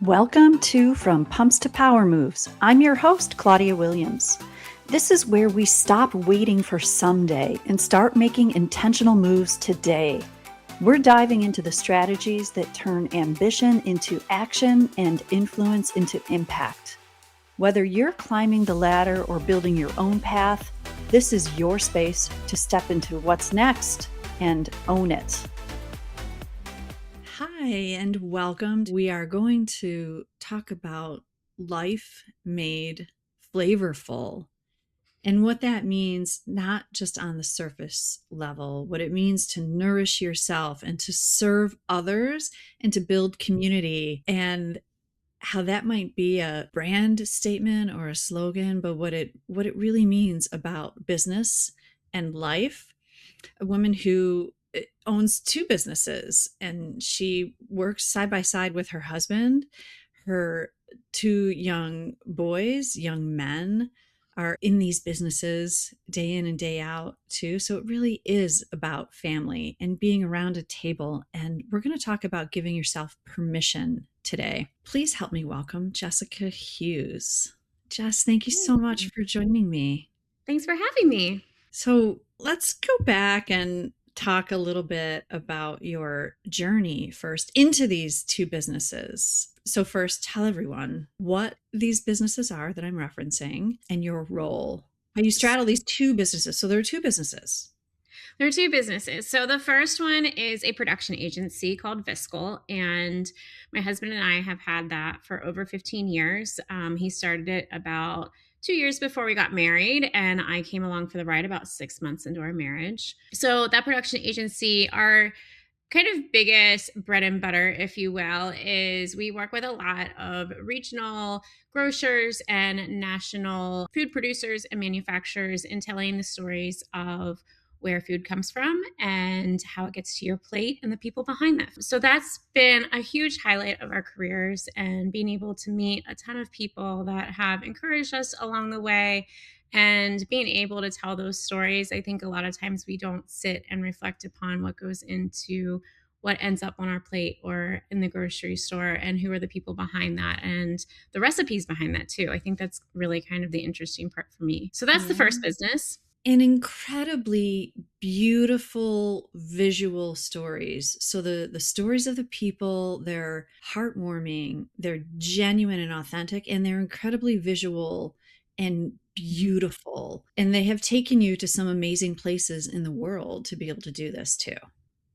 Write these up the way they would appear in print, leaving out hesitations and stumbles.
Welcome to From Pumps to Power Moves. I'm your host, Claudia Williams. This is where we stop waiting for someday and start making intentional moves today. We're diving into the strategies that turn ambition into action and influence into impact. Whether you're climbing the ladder or building your own path, this is your space to step into what's next and own it. Hi, and welcome. We are going to talk about life made flavorful and what that means, not just on the surface level, what it means to nourish yourself and to serve others and to build community, and how that might be a brand statement or a slogan, but what it really means about business and life. A woman who owns two businesses, and she works side by side with her husband. Her two young boys, young men, are in these businesses day in and day out too. So it really is about family and being around a table. And we're going to talk about giving yourself permission today. Please help me welcome Jessica Hughes. Jess, thank you so much for joining me. Thanks for having me. So let's go back and talk a little bit about your journey first into these two businesses. So first, tell everyone what these businesses are that I'm referencing and your role. How you straddle these two businesses. So there are two businesses. There are two businesses. So the first one is a production agency called Viscul, and my husband and I have had that for over 15 years. He started it about 2 years before we got married, and I came along for the ride about 6 months into our marriage. So that production agency, our kind of biggest bread and butter, if you will, is we work with a lot of regional grocers and national food producers and manufacturers in telling the stories of where food comes from and how it gets to your plate and the people behind that. So that's been a huge highlight of our careers, and being able to meet a ton of people that have encouraged us along the way and being able to tell those stories. I think a lot of times we don't sit and reflect upon what goes into what ends up on our plate or in the grocery store, and who are the people behind that and the recipes behind that too. I think that's really kind of the interesting part for me. So that's the first business. And incredibly beautiful visual stories. So the stories of the people, they're heartwarming, they're genuine and authentic, and they're incredibly visual and beautiful. And they have taken you to some amazing places in the world to be able to do this too.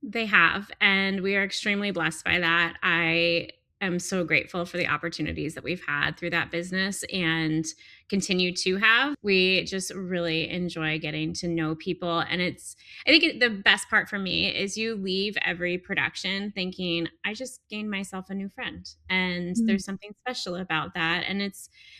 They have, and we are extremely blessed by that. I am so grateful for the opportunities that we've had through that business and continue to have. We just really enjoy getting to know people. And I think the best part for me is you leave every production thinking, I just gained myself a new friend. And there's something special about that. And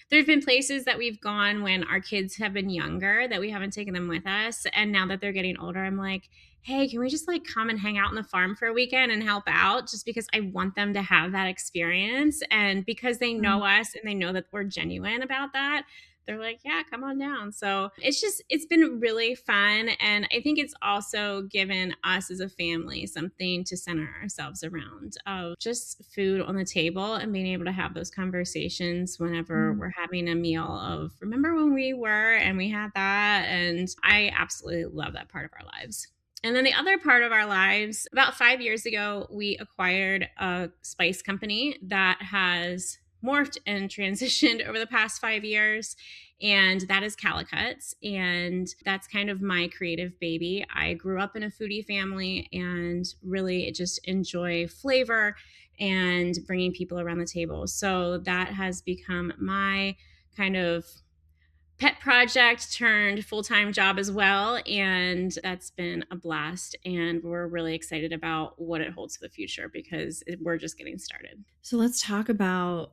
there's been places that we've gone when our kids have been younger that we haven't taken them with us. And now that they're getting older, I'm like, hey, can we just like come and hang out on the farm for a weekend and help out, just because I want them to have that experience. And because they know us and they know that we're genuine about that, they're like, yeah, come on down. So it's been really fun. And I think it's also given us as a family something to center ourselves around, of just food on the table and being able to have those conversations whenever we're having a meal of, remember when we were and we had that. And I absolutely love that part of our lives. And then the other part of our lives, about 5 years ago, we acquired a spice company that has morphed and transitioned over the past 5 years. And that is Calicutts. And that's kind of my creative baby. I grew up in a foodie family and really just enjoy flavor and bringing people around the table. So that has become my kind of pet project turned full-time job as well. And that's been a blast. And we're really excited about what it holds for the future, because we're just getting started. So let's talk about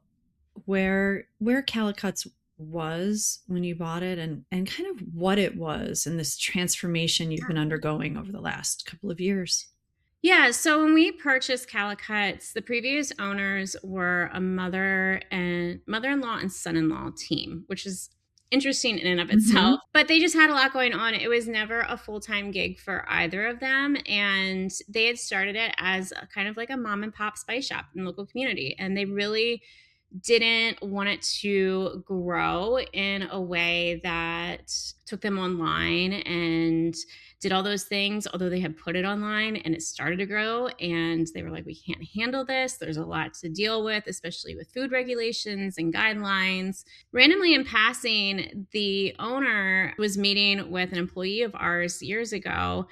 where Calicutts was when you bought it, and kind of what it was and this transformation you've been undergoing over the last couple of years. Yeah, so when we purchased Calicutts, the previous owners were a mother-in-law and son-in-law team, which is interesting in and of Mhm. itself. But they just had a lot going on. It was never a full-time gig for either of them. And they had started it as a kind of like a mom and pop spice shop in the local community. And they really didn't want it to grow in a way that took them online and did all those things, although they had put it online and it started to grow. And they were like, we can't handle this. There's a lot to deal with, especially with food regulations and guidelines. Randomly in passing, the owner was meeting with an employee of ours years ago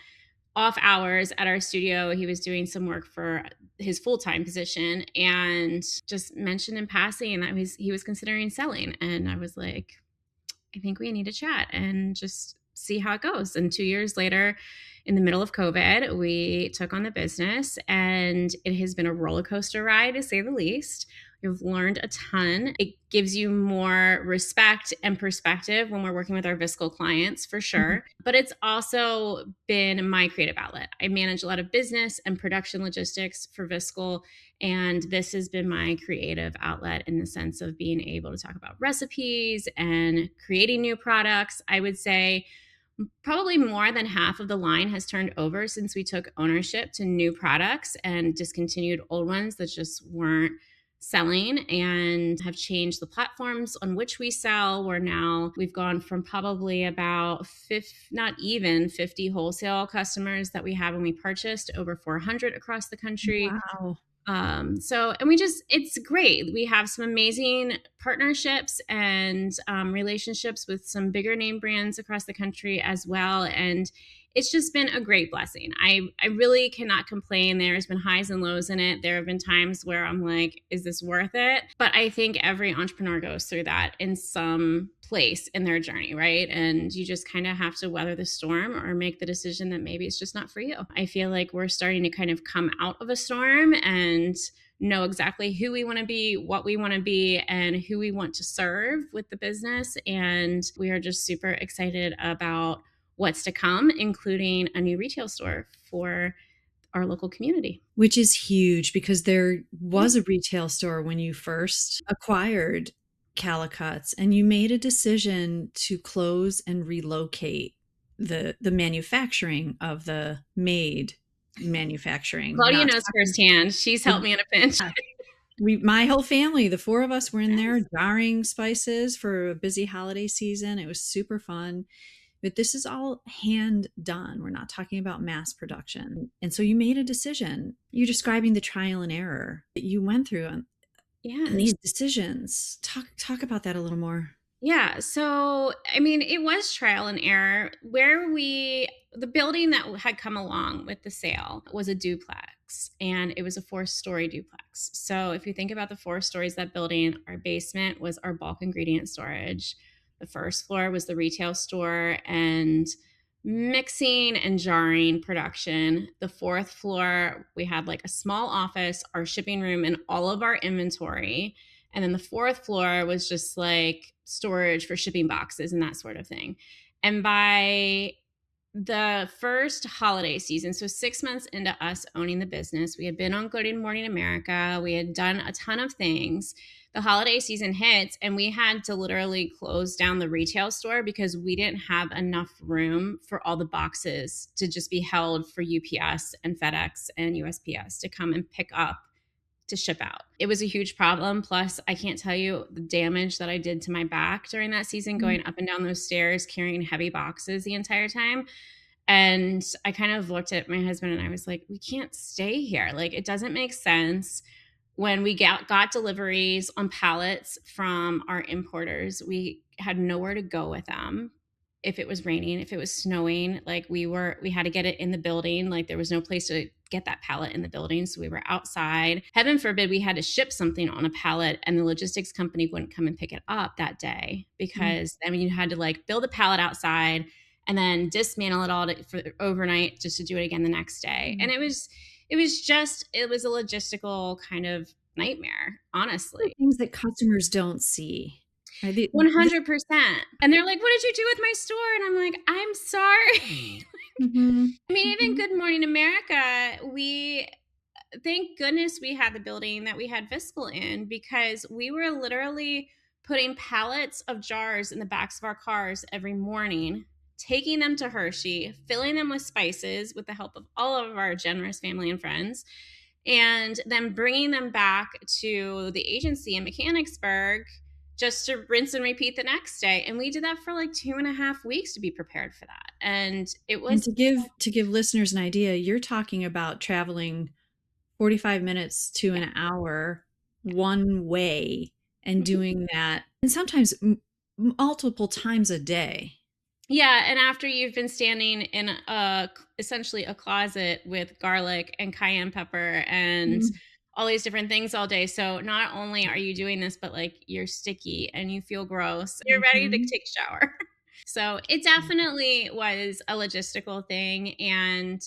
off hours at our studio. He was doing some work for his full-time position and just mentioned in passing that he was considering selling. And I was like, I think we need to chat and just see how it goes. And 2 years later, in the middle of COVID, we took on the business, and it has been a roller coaster ride, to say the least. We've learned a ton. It gives you more respect and perspective when we're working with our Viscul clients, for Mhm. sure. But it's also been my creative outlet. I manage a lot of business and production logistics for Viscul, and this has been my creative outlet in the sense of being able to talk about recipes and creating new products. I would say probably more than half of the line has turned over since we took ownership to new products and discontinued old ones that just weren't selling, and have changed the platforms on which we sell. We've gone from probably about 50, not even 50 wholesale customers that we had when we purchased, to over 400 across the country. Wow. And we just, it's great. We have some amazing partnerships and relationships with some bigger name brands across the country as well. And it's just been a great blessing. I really cannot complain. There's been highs and lows in it. There have been times where I'm like, is this worth it? But I think every entrepreneur goes through that in some place in their journey, right? And you just kind of have to weather the storm or make the decision that maybe it's just not for you. I feel like we're starting to kind of come out of a storm and know exactly who we want to be, what we want to be, and who we want to serve with the business. And we are just super excited about what's to come, including a new retail store for our local community. Which is huge because there Yeah. was a retail store when you first acquired Calicutts, and you made a decision to close and relocate the manufacturing of the made manufacturing, Claudia not knows talking firsthand. She's helped me in a pinch. yeah. My whole family, the 4 of us were in there Yes. jarring spices for a busy holiday season. It was super fun. But this is all hand done. We're not talking about mass production. And so you made a decision. You're describing the trial and error that you went through on Yes. these decisions. Talk about that a little more. Yeah. So, I mean, it was trial and error. The building that had come along with the sale was a duplex, and it was a 4-story duplex. So, if you think about the 4 stories of that building, our basement was our bulk ingredient storage. The first floor was the retail store and mixing and jarring production. The fourth floor, we had like a small office, our shipping room, and all of our inventory. And then the fourth floor was just like storage for shipping boxes and that sort of thing. And by the first holiday season, so 6 months into us owning the business, we had been on Good Morning America. We had done a ton of things. The holiday season hits, and we had to literally close down the retail store because we didn't have enough room for all the boxes to just be held for UPS and FedEx and USPS to come and pick up to ship out. It was a huge problem. Plus, I can't tell you the damage that I did to my back during that season, Mm. going up and down those stairs, carrying heavy boxes the entire time. And I kind of looked at my husband and I was like, we can't stay here. Like, it doesn't make sense. When we got deliveries on pallets from our importers, we had nowhere to go with them. If it was raining, if it was snowing, like we had to get it in the building. Like, there was no place to get that pallet in the building. So we were outside. Heaven forbid we had to ship something on a pallet and the logistics company wouldn't come and pick it up that day, Mm. because I mean, you had to like build a pallet outside and then dismantle it all for overnight just to do it again the next day. And Mm. it was a logistical kind of nightmare, The honestly. things that customers don't see. Right? 100%. And they're like, what did you do with my store? And I'm like, I'm sorry. Mhm. I mean, even Mhm. Good Morning America, thank goodness we had the building that we had Viscul in, because we were literally putting pallets of jars in the backs of our cars every morning, taking them to Hershey, filling them with spices with the help of all of our generous family and friends, and then bringing them back to the agency in Mechanicsburg just to rinse and repeat the next day. And we did that for like 2.5 weeks to be prepared for that. And it And was, to give listeners an idea, you're talking about traveling 45 minutes to yeah. an hour one way and doing that, and sometimes multiple times a day. Yeah, and after you've been standing in a essentially a closet with garlic and cayenne pepper and Mm, all these different things all day, so not only are you doing this, but, like, you're sticky and you feel gross, you're ready to mhm. take a shower. So, it definitely was a logistical thing, and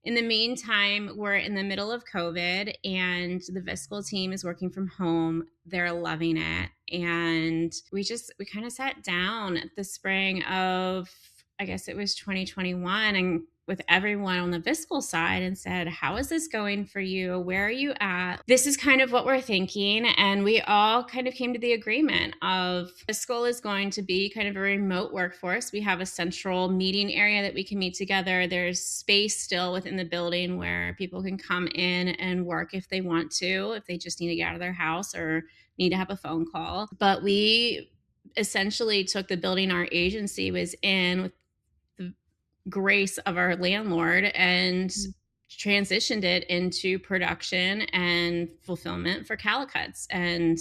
in the meantime, we're in the middle of COVID, and the Viscul team is working from home. They're loving it, and we kinda sat down at the spring of, I guess it was 2021, and with everyone on the Viscul side and said, "How is this going for you? Where are you at? This is kind of what we're thinking." And we all kind of came to the agreement of Viscul is going to be kind of a remote workforce. We have a central meeting area that we can meet together. There's space still within the building where people can come in and work if they want to, if they just need to get out of their house or need to have a phone call. But we essentially took the building our agency was in with the grace of our landlord and transitioned it into production and fulfillment for Calicutts. And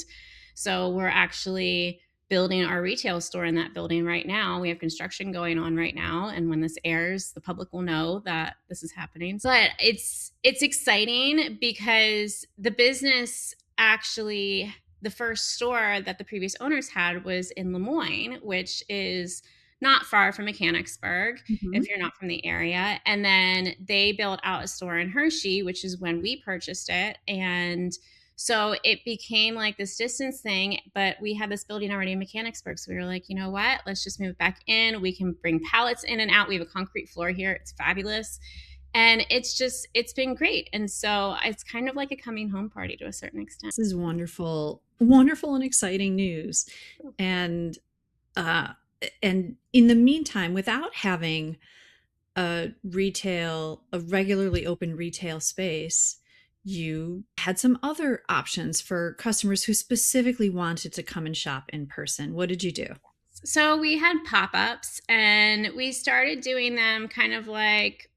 so we're actually building our retail store in that building right now. We have construction going on right now, and when this airs, the public will know that this is happening. But it's exciting because the business actually, the first store that the previous owners had was in Lemoyne, which is not far from Mechanicsburg Mhm. if you're not from the area. And then they built out a store in Hershey, which is when we purchased it. And so it became like this distance thing, but we had this building already in Mechanicsburg. So we were like, you know what? Let's just move it back in. We can bring pallets in and out. We have a concrete floor here. It's fabulous. And it's been great. And so it's kind of like a coming home party to a certain extent. This is wonderful, wonderful and exciting news. And uh and in the meantime, without having a regularly open retail space, you had some other options for customers who specifically wanted to come and shop in person. What did you do? So we had pop-ups and we started doing them kind of like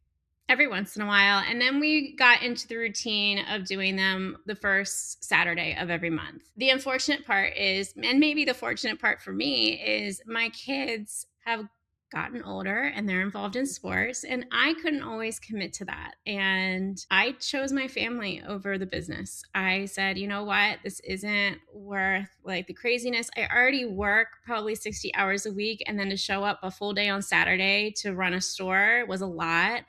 every once in a while. And then we got into the routine of doing them the first Saturday of every month. The unfortunate part is, and maybe the fortunate part for me, is my kids have gotten older and they're involved in sports. And I couldn't always commit to that. And I chose my family over the business. I said, you know what? This isn't worth like the craziness. I already work probably 60 hours a week. And then to show up a full day on Saturday to run a store was a lot.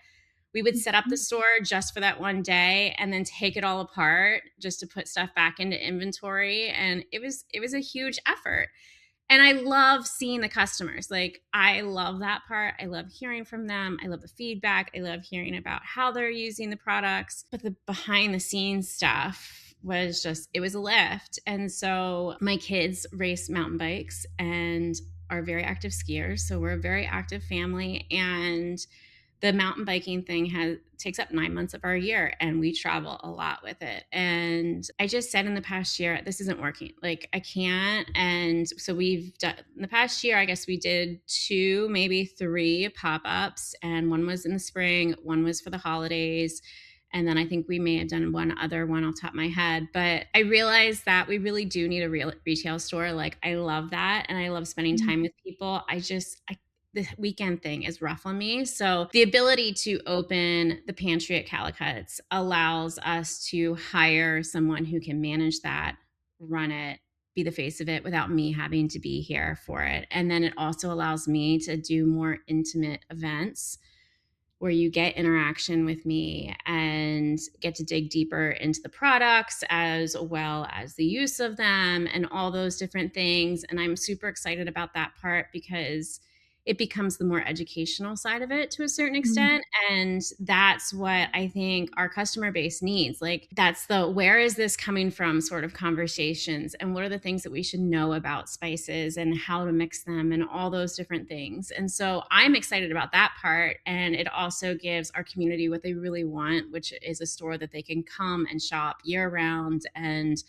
We would set up the store just for that one day and then take it all apart just to put stuff back into inventory, and it was a huge effort. And I love seeing the customers. Like, I love that part. I love hearing from them. I love the feedback. I love hearing about how they're using the products. But the behind the scenes stuff was just, it was a lift. And so my kids race mountain bikes and are very active skiers. So we're a very active family. And the mountain biking thing has takes up 9 months of our year, and we travel a lot with it. And I just said in the past year, this isn't working. Like, I can't. And so we've done in the past year, I guess we did two, maybe three pop-ups, and one was in the spring, one was for the holidays. And then I think we may have done one other one off the top of my head. But I realized that we really do need a real retail store. Like, I love that. And I love spending time with people. I the weekend thing is rough on me. So the ability to open the pantry at Calicutts allows us to hire someone who can manage that, run it, be the face of it without me having to be here for it. And then it also allows me to do more intimate events where you get interaction with me and get to dig deeper into the products as well as the use of them and all those different things. And I'm super excited about that part because it becomes the more educational side of it to a certain Mhm. extent. And that's what I think our customer base needs. Like, that's the where is this coming from sort of conversations. And what are the things that we should know about spices and how to mix them and all those different things. And so I'm excited about that part. And it also gives our community what they really want, which is a store that they can come and shop year round and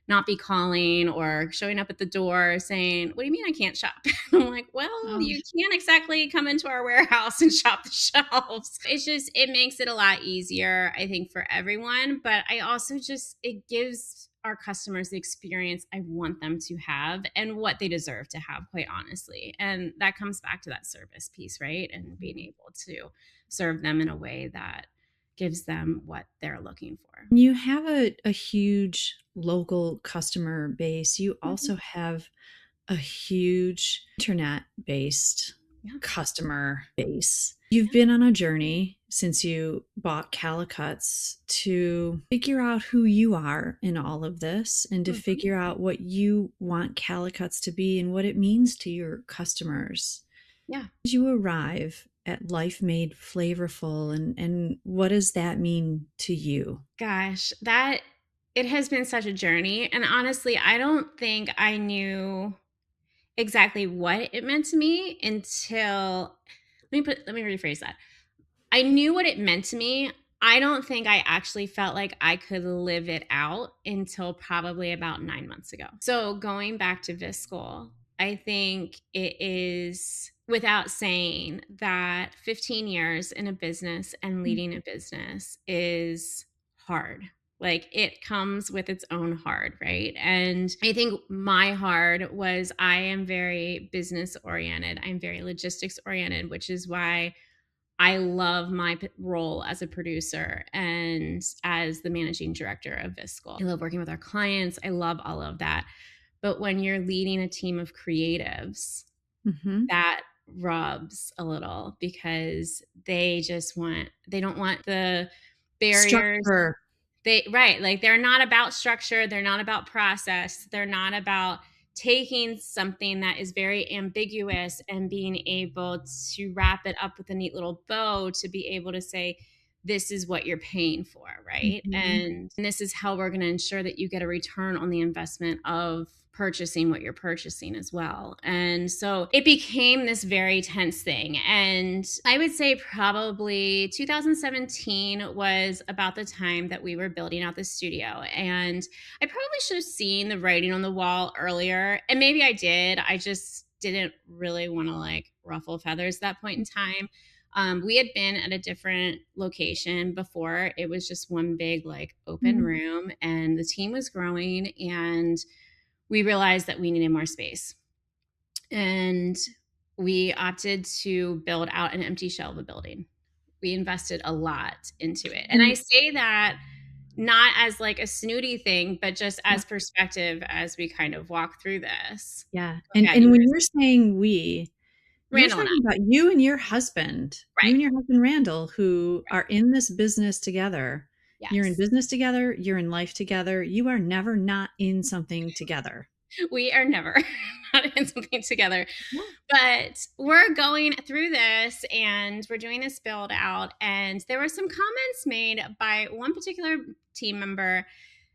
not be calling or showing up at the door saying, "What do you mean I can't shop?" I'm like, "Well, Oh, you can't exactly come into our warehouse and shop the shelves." It's just, it makes it a lot easier, I think, for everyone. But I also just, it gives our customers the experience I want them to have and what they deserve to have, quite honestly. And that comes back to that service piece, right? And being able to serve them in a way that gives them what they're looking for. you have a huge local customer base. You Mhm. also have a huge internet-based Yeah. customer base. You've Yeah. been on a journey since you bought Calicutts to figure out who you are in all of this and to Mhm. figure out what you want Calicutts to be and what it means to your customers. Yeah. Did you arrive at Life Made Flavorful and what does that mean to you? Gosh, that it has been such a journey, and honestly, I don't think I knew exactly what it meant to me until let me rephrase that. I knew what it meant to me. I don't think I actually felt like I could live it out until probably about 9 months ago. So, going back to Viscul, I think it is without saying that 15 years in a business and leading a business is hard. Like, it comes with its own hard, right? And I think my hard was I am very business oriented. I'm very logistics oriented, which is why I love my role as a producer and as the managing director of Viscul. I love working with our clients. I love all of that. But when you're leading a team of creatives, Mhm. that rubs a little because they don't want the barriers. Structure. They right, like, they're not about structure, they're not about process, they're not about taking something that is very ambiguous and being able to wrap it up with a neat little bow to be able to say, "This is what you're paying for," right? Mhm. And this is how we're gonna ensure that you get a return on the investment of purchasing what you're purchasing as well. And so it became this very tense thing. And I would say probably 2017 was about the time that we were building out the studio. And I probably should have seen the writing on the wall earlier. And maybe I did. I just didn't really want to like ruffle feathers at that point in time. We had been at a different location before. It was just one big, like, open Mhm. room, and the team was growing. And we realized that we needed more space. And we opted to build out an empty shell of a building. We invested a lot into it. And I And say that not as like a snooty thing, but just yeah, as perspective as we kind of walk through this. yeah. Go And ahead. and You were when gonna you're saying we, you're Randall and talking I. about you and your husband. You Right. and your husband Randall who Right. are in this business together. You're in Yes. business together, you're in life together. You are never not in something together. We are never not in something together. Yeah. But we're going through this and we're doing this build out. And there were some comments made by one particular team member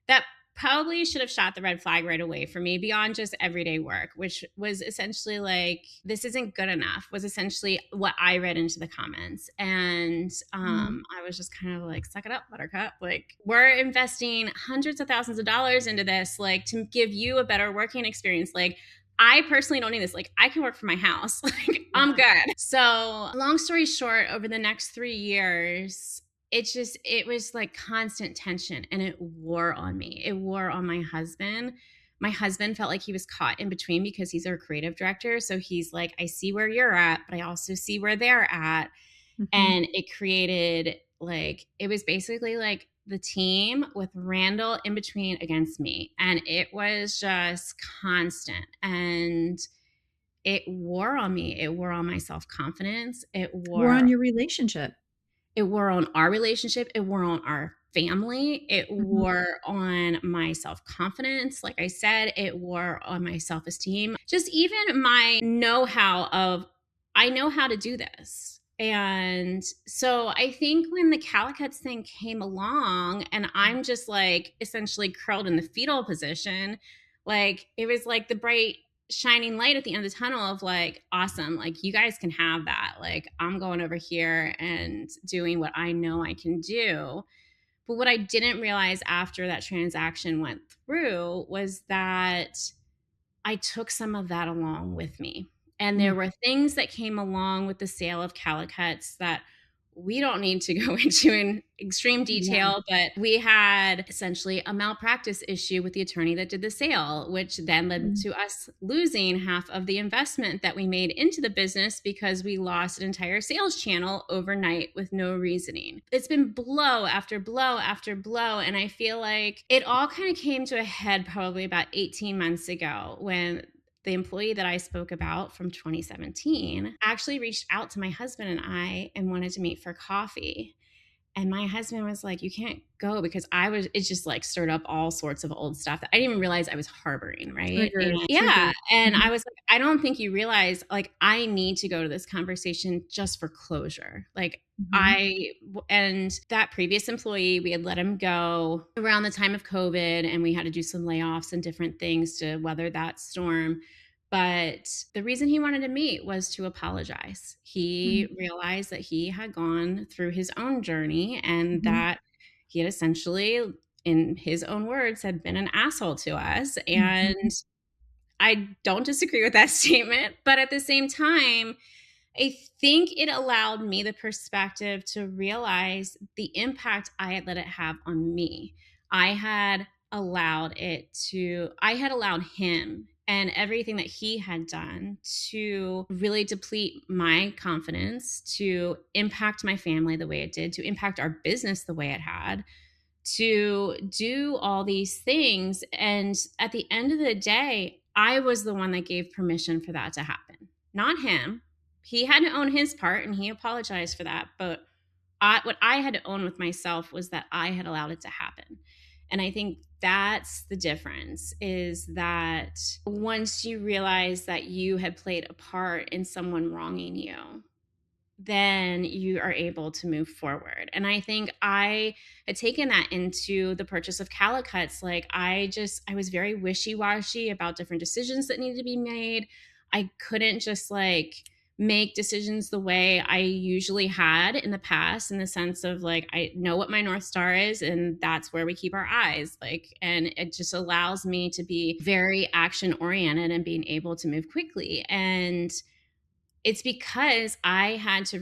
that probably should have shot the red flag right away for me beyond just everyday work, which was essentially like, this isn't good enough, was essentially what I read into the comments. And Mhm. I was just kind of like, suck it up, buttercup. Like, we're investing hundreds of thousands of dollars into this, like, to give you a better working experience. Like, I personally don't need this. Like, I can work from my house. Like, I'm Yeah. good. So, long story short, over the next 3 years, it was like constant tension, and it wore on me. It wore on my husband. My husband felt like he was caught in between because he's our creative director. So he's like, I see where you're at, but I also see where they're at. Mhm. And it created, like, it was basically like the team with Randall in between against me. And it was just constant. And it wore on me. It wore on my self confidence. We're on your relationship. It wore on our relationship, it wore on our family, it Mhm. wore on my self-confidence, like I said, it wore on my self-esteem. Just even my know-how of I know how to do this. And so I think when the Calicutts thing came along and I'm just like essentially curled in the fetal position, like it was like the bright shining light at the end of the tunnel of like, awesome, like you guys can have that. Like I'm going over here and doing what I know I can do. But what I didn't realize after that transaction went through was that I took some of that along with me. And there Mm. were things that came along with the sale of Calicutts that we don't need to go into in extreme Yeah. detail, but we had essentially a malpractice issue with the attorney that did the sale, which then led Mm. to us losing half of the investment that we made into the business because we lost an entire sales channel overnight with no reasoning. It's been blow after blow after blow. And I feel like it all kind of came to a head probably about 18 months ago when the employee that I spoke about from 2017 actually reached out to my husband and I and wanted to meet for coffee. And my husband was like, "You can't go," because it just like stirred up all sorts of old stuff that I didn't even realize I was harboring. Right. And Triggers, yeah. triggers. And Mhm. I was like, I don't think you realize, like, I need to go to this conversation just for closure. Like, Mhm. and that previous employee, we had let him go around the time of COVID and we had to do some layoffs and different things to weather that storm. But the reason he wanted to meet was to apologize. He Mhm. realized that he had gone through his own journey and Mhm. that he had essentially, in his own words, had been an asshole to us. And Mhm. I don't disagree with that statement. But at the same time, I think it allowed me the perspective to realize the impact I had let it have on me. I had allowed him and everything that he had done to really deplete my confidence, to impact my family the way it did, to impact our business the way it had, to do all these things. And at the end of the day, I was the one that gave permission for that to happen, not him. He had to own his part and he apologized for that. But what I had to own with myself was that I had allowed it to happen. And I think that's the difference, is that once you realize that you had played a part in someone wronging you, then you are able to move forward. And I think I had taken that into the purchase of Calicutts. Like I was very wishy-washy about different decisions that needed to be made. I couldn't just like make decisions the way I usually had in the past, in the sense of like I know what my North Star is and that's where we keep our eyes. Like, and it just allows me to be very action oriented and being able to move quickly. And it's because I had to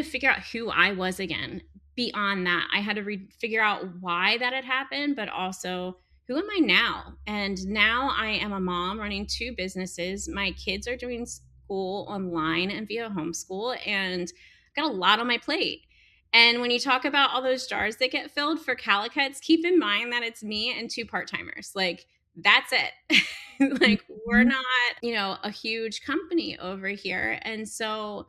figure out who I was again. Beyond that, I had to figure out why that had happened, but also who am I now? And now I am a mom running two businesses. My kids are doing school online and via homeschool, and I've got a lot on my plate. And when you talk about all those jars that get filled for Calicutts, keep in mind that it's me and two part timers. Like, that's it. Like, we're Mhm. not, a huge company over here. And so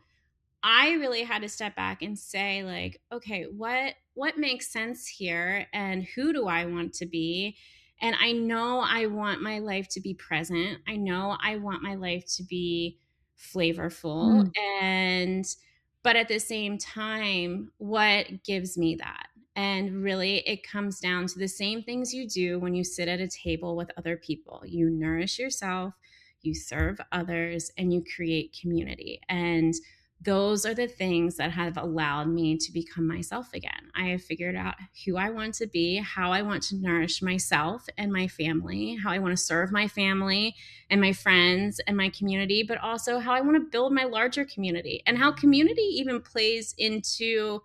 I really had to step back and say like, okay, what makes sense here and who do I want to be? And I know I want my life to be present. I know I want my life to be flavorful, Mm. and but at the same time, what gives me that? And really, it comes down to the same things you do when you sit at a table with other people. You nourish yourself, you serve others, and you create community. And those are the things that have allowed me to become myself again. I have figured out who I want to be, how I want to nourish myself and my family, how I want to serve my family and my friends and my community, but also how I want to build my larger community, and how community even plays into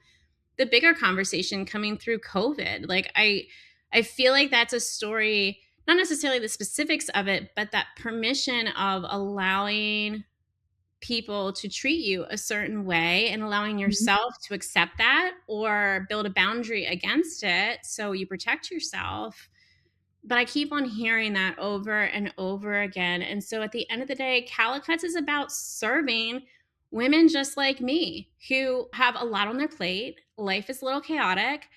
the bigger conversation coming through COVID. Like I feel like that's a story, not necessarily the specifics of it, but that permission of allowing people to treat you a certain way and allowing Mhm. yourself to accept that or build a boundary against it so you protect yourself. But I keep on hearing that over and over again. And so at the end of the day, Calicutts is about serving women just like me who have a lot on their plate. Life is a little chaotic,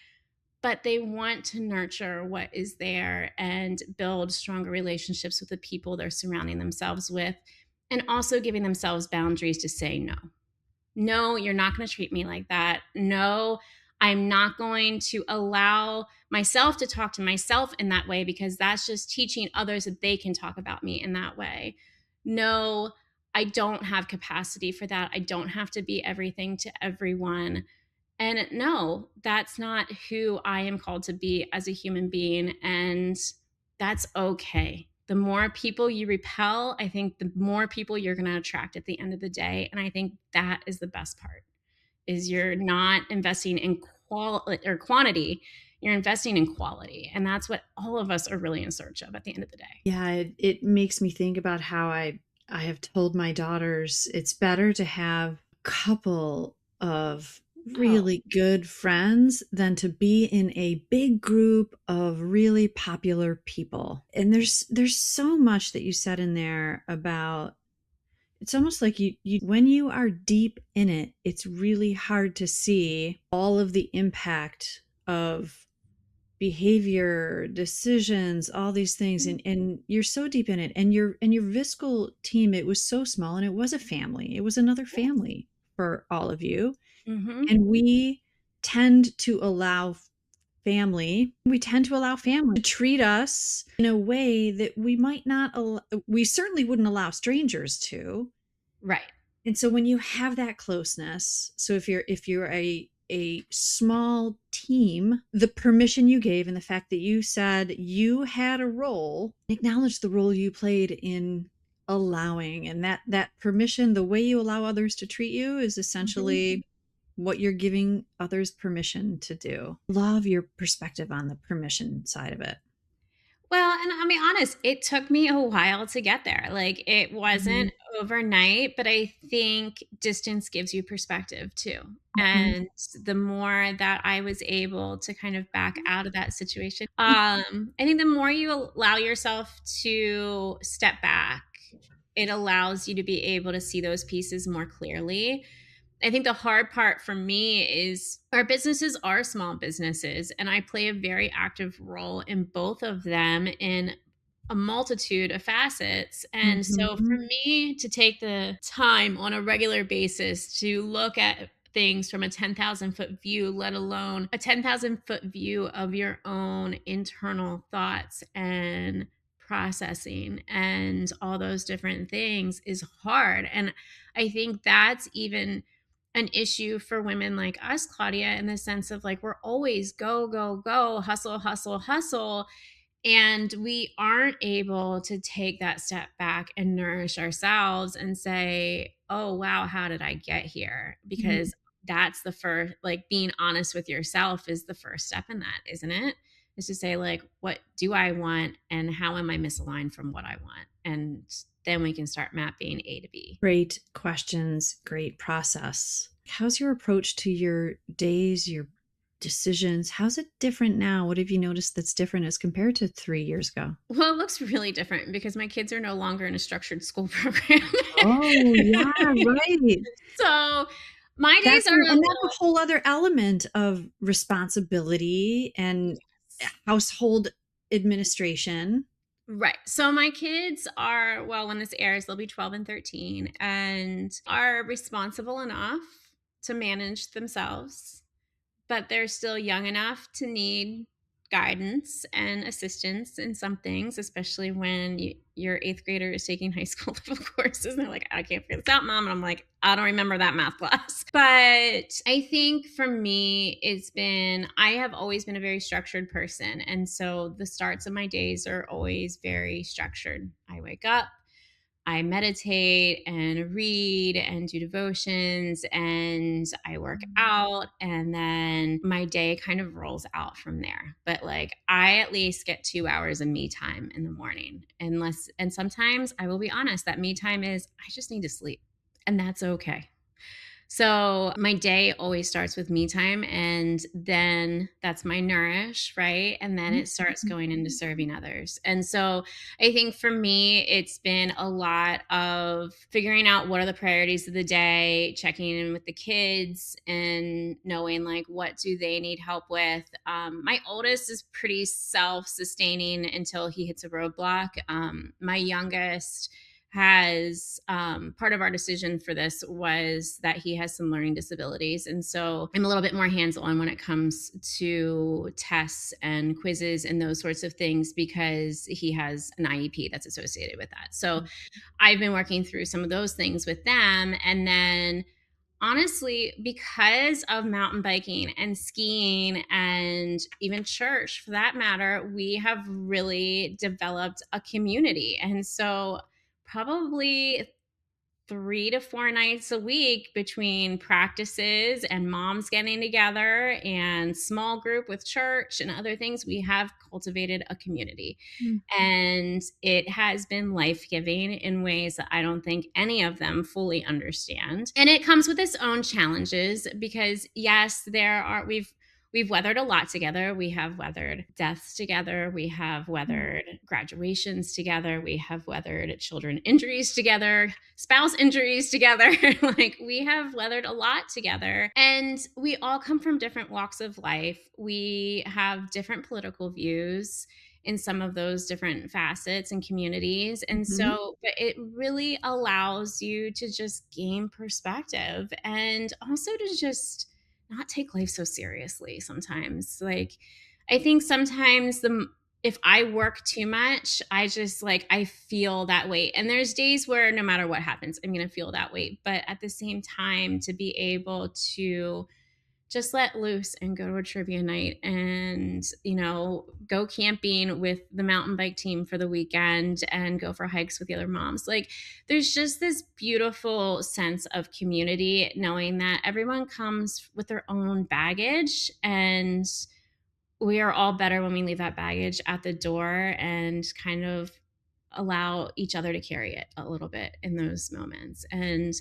but they want to nurture what is there and build stronger relationships with the people they're surrounding themselves with. and also giving themselves boundaries to say no. No, you're not going to treat me like that. No, I'm not going to allow myself to talk to myself in that way because that's just teaching others that they can talk about me in that way. No, I don't have capacity for that. I don't have to be everything to everyone. And no, that's not who I am called to be as a human being. And that's okay. The more people you repel, I think the more people you're going to attract at the end of the day. And I think that is the best part is you're not investing in quality or quantity, you're investing in quality. And that's what all of us are really in search of at the end of the day. Yeah, it makes me think about how I have told my daughters it's better to have a couple of Oh, really good friends than to be in a big group of really popular people. And there's so much that you said in there about it's almost like you when you are deep in it, it's really hard to see all of the impact of behavior, decisions, all these things, and you're so deep in it. And your Viscul team, it was so small and it was a family. It was another yes. family for all of you. Hmm. And we tend to allow family to treat us in a way that we certainly wouldn't allow strangers to. Right. And so when you have that closeness, so if you're a small team, the permission you gave and the fact that you said you had a role, acknowledge the role you played in allowing, and that permission, the way you allow others to treat you is Hmm. essentially what you're giving others permission to do. Love your perspective on the permission side of it. Well, and I'll be honest, it took me a while to get there. Like it wasn't Mhm. overnight, but I think distance gives you perspective too. Mhm. And the more that I was able to kind of back out of that situation, I think the more you allow yourself to step back, it allows you to be able to see those pieces more clearly. I think the hard part for me is our businesses are small businesses, and I play a very active role in both of them in a multitude of facets. And so for Mhm. me to take the time on a regular basis to look at things from a 10,000-foot view, let alone a 10,000-foot view of your own internal thoughts and processing and all those different things is hard. And I think that's even an issue for women like us, Claudia, in the sense of like we're always go, go, go, hustle, hustle, hustle. And we aren't able to take that step back and nourish ourselves and say, oh, wow, how did I get here? Mhm. Because that's the first, like being honest with yourself is the first step in that, isn't it? Is to say, like, what do I want and how am I misaligned from what I want? And then we can start mapping A to B. Great questions, great process. How's your approach to your days, your decisions? How's it different now? What have you noticed that's different as compared to 3 years ago? Well, it looks really different because my kids are no longer in a structured school program. Oh, yeah, right. So my That's days are a and that's a little whole other element of responsibility and household administration. right. So my kids are, well, when this airs, they'll be 12 and 13 and are responsible enough to manage themselves, but they're still young enough to need guidance and assistance in some things, especially when your eighth grader is taking high school level courses. And they're like, I can't figure this out, mom. And I'm like, I don't remember that math class. But I think for me, I have always been a very structured person. And so the starts of my days are always very structured. I wake up, I meditate and read and do devotions and I work out and then my day kind of rolls out from there. But like I at least get 2 hours of me time in the morning. Unless and sometimes I will be honest that me time is I just need to sleep. And that's okay. So my day always starts with me time and then that's my nourish, right? And then it starts going into serving others. And so I think for me, it's been a lot of figuring out what are the priorities of the day, checking in with the kids and knowing like what do they need help with. My oldest is pretty self-sustaining until he hits a roadblock. My youngest has part of our decision for this was that he has some learning disabilities. And so I'm a little bit more hands on when it comes to tests and quizzes and those sorts of things because he has an IEP that's associated with that. So I've been working through some of those things with them. And then honestly, because of mountain biking and skiing and even church for that matter, we have really developed a community. And so, probably 3 to 4 nights a week between practices and moms getting together and small group with church and other things, we have cultivated a community. Mm. And it has been life giving in ways that I don't think any of them fully understand. And it comes with its own challenges because, yes, we've weathered a lot together. We have weathered deaths together. We have weathered graduations together. We have weathered children injuries together, spouse injuries together. Like we have weathered a lot together. And we all come from different walks of life. We have different political views in some of those different facets and communities. And Mhm. so, but it really allows you to just gain perspective and also to just not take life so seriously sometimes. Like, I think sometimes if I work too much, I just like I feel that weight. And there's days where no matter what happens, I'm going to feel that weight. But at the same time, to be able to just let loose and go to a trivia night and, go camping with the mountain bike team for the weekend and go for hikes with the other moms. Like there's just this beautiful sense of community knowing that everyone comes with their own baggage and we are all better when we leave that baggage at the door and kind of allow each other to carry it a little bit in those moments. And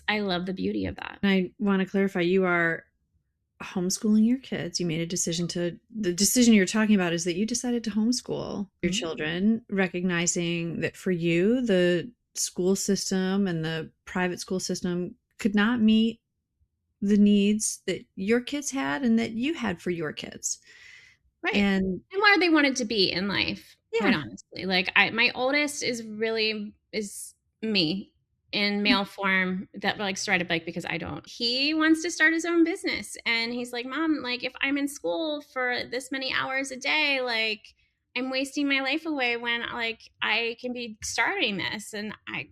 I love the beauty of that. And I want to clarify, you are homeschooling your kids. You made a decision the decision you're talking about is that you decided to homeschool your Mhm. children, recognizing that for you, the school system and the private school system could not meet the needs that your kids had and that you had for your kids. Right. And And where they wanted to be in life, quite yeah. honestly. Like my oldest is me in Mm. male form that likes to ride a bike because I don't. He wants to start his own business and he's like, "Mom, like if I'm in school for this many hours a day, like I'm wasting my life away when like I can be starting this." And I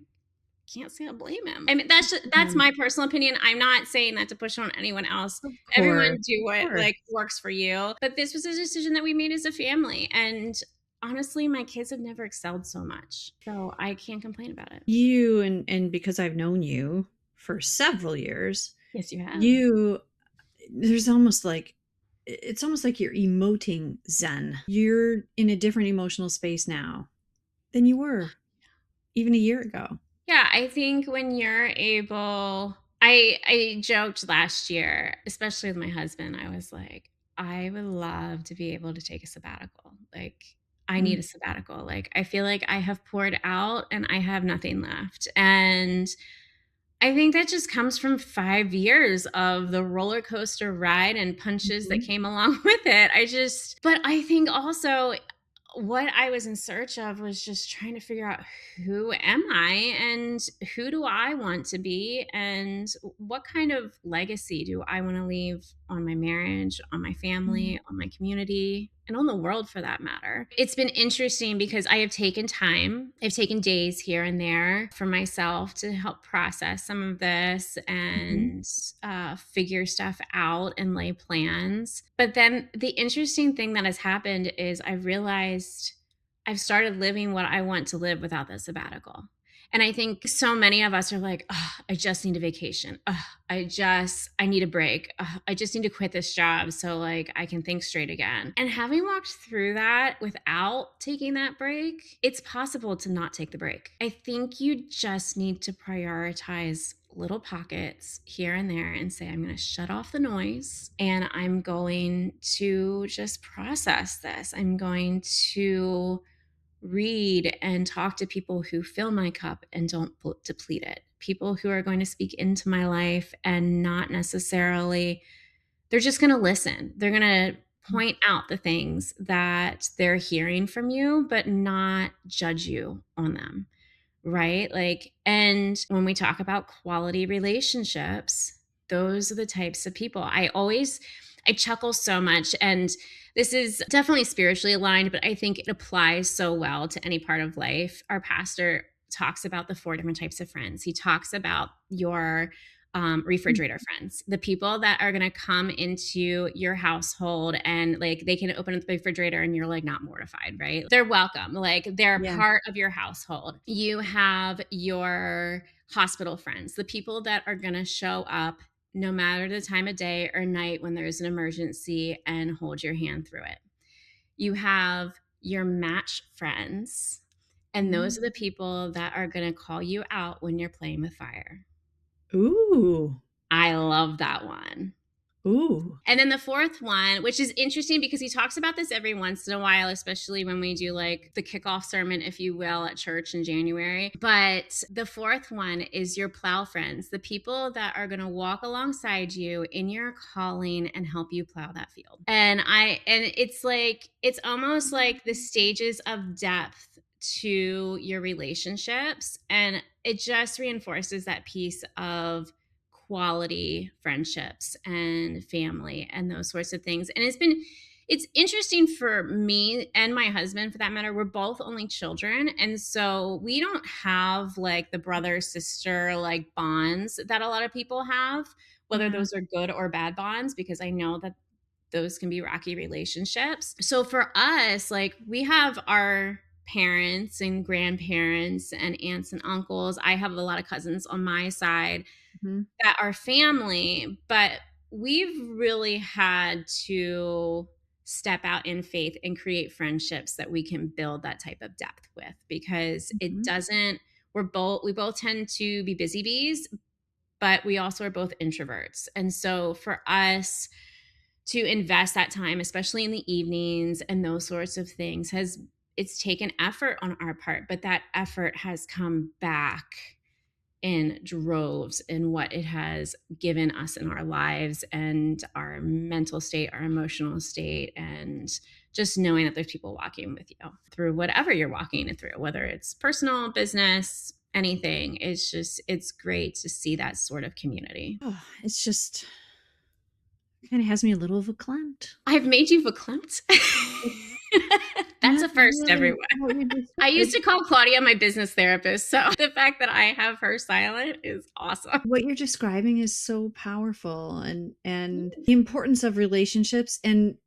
can't say I blame him. I mean, that's Um, my personal opinion. I'm not saying that to push on anyone else. of Everyone course, do of what course. like works for you. But this was a decision that we made as a family. And honestly, my kids have never excelled so much. So I can't complain about it. You and because I've known you for several years, Yes, you have. you there's almost like it's almost like you're emoting zen. You're in a different emotional space now than you were even a year ago. Yeah, I think when you're able I joked last year, especially with my husband, I was like, I would love to be able to take a sabbatical. Like I need Mm. a sabbatical. Like I feel like I have poured out and I have nothing left. And I think that just comes from 5 years of the roller coaster ride and punches that Mhm. came along with it. But I think also what I was in search of was just trying to figure out who am I and who do I want to be and what kind of legacy do I want to leave on my marriage, on my Mm. family, on my community, and on the world for that matter. It's been interesting because I have taken time, I've taken days here and there for myself to help process some of this Mhm. and figure stuff out and lay plans. But then the interesting thing that has happened is I've realized I've started living what I want to live without the sabbatical. And I think so many of us are like, oh, I just need a vacation. Oh, I need a break. I just need to quit this job so like I can think straight again. And having walked through that without taking that break, it's possible to not take the break. I think you just need to prioritize little pockets here and there and say, I'm going to shut off the noise and I'm going to just process this. I'm going to read and talk to people who fill my cup and don't deplete it. People who are going to speak into my life and not necessarily, they're just going to listen. They're going to point out the things that they're hearing from you, but not judge you on them. right? Like, and when we talk about quality relationships, those are the types of people. I chuckle so much. And this is definitely spiritually aligned, but I think it applies so well to any part of life. Our pastor talks about the four different types of friends. He talks about your refrigerator friends, the people that are going to come into your household and like they can open up the refrigerator and you're like not mortified, right? They're welcome, like they're Yeah. part of your household. You have your hospital friends, the people that are going to show up no matter the time of day or night when there's an emergency and hold your hand through it. You have your match friends, and those Mm. are the people that are going to call you out when you're playing with fire. Ooh. I love that one. Ooh. And then the fourth one, which is interesting because he talks about this every once in a while, especially when we do like the kickoff sermon, if you will, at church in January. But the fourth one is your plow friends, the people that are going to walk alongside you in your calling and help you plow that field. And it's like, it's almost like the stages of depth to your relationships. And it just reinforces that piece of quality friendships and family and those sorts of things. And it's interesting for me and my husband for that matter. We're both only children. And so we don't have like the brother sister like bonds that a lot of people have, whether Yeah. those are good or bad bonds, because I know that those can be rocky relationships. So for us, like we have our parents and grandparents and aunts and uncles. I have a lot of cousins on my side Mhm. that are family, but we've really had to step out in faith and create friendships that we can build that type of depth with because it Mhm. doesn't we both tend to be busy bees, but we also are both introverts. And so for us to invest that time, especially in the evenings and those sorts of things, has it's taken effort on our part, but that effort has come back in droves in what it has given us in our lives and our mental state, our emotional state, and just knowing that there's people walking with you through whatever you're walking through, whether it's personal, business, anything. It's great to see that sort of community. Oh, it's just kind of has me a little verklempt. I've made you verklempt. That's That's a first, really everyone. what you I used to described. call Claudia my business therapist. So the fact that I have her silent is awesome. What you're describing is so powerful, and the importance of relationships, and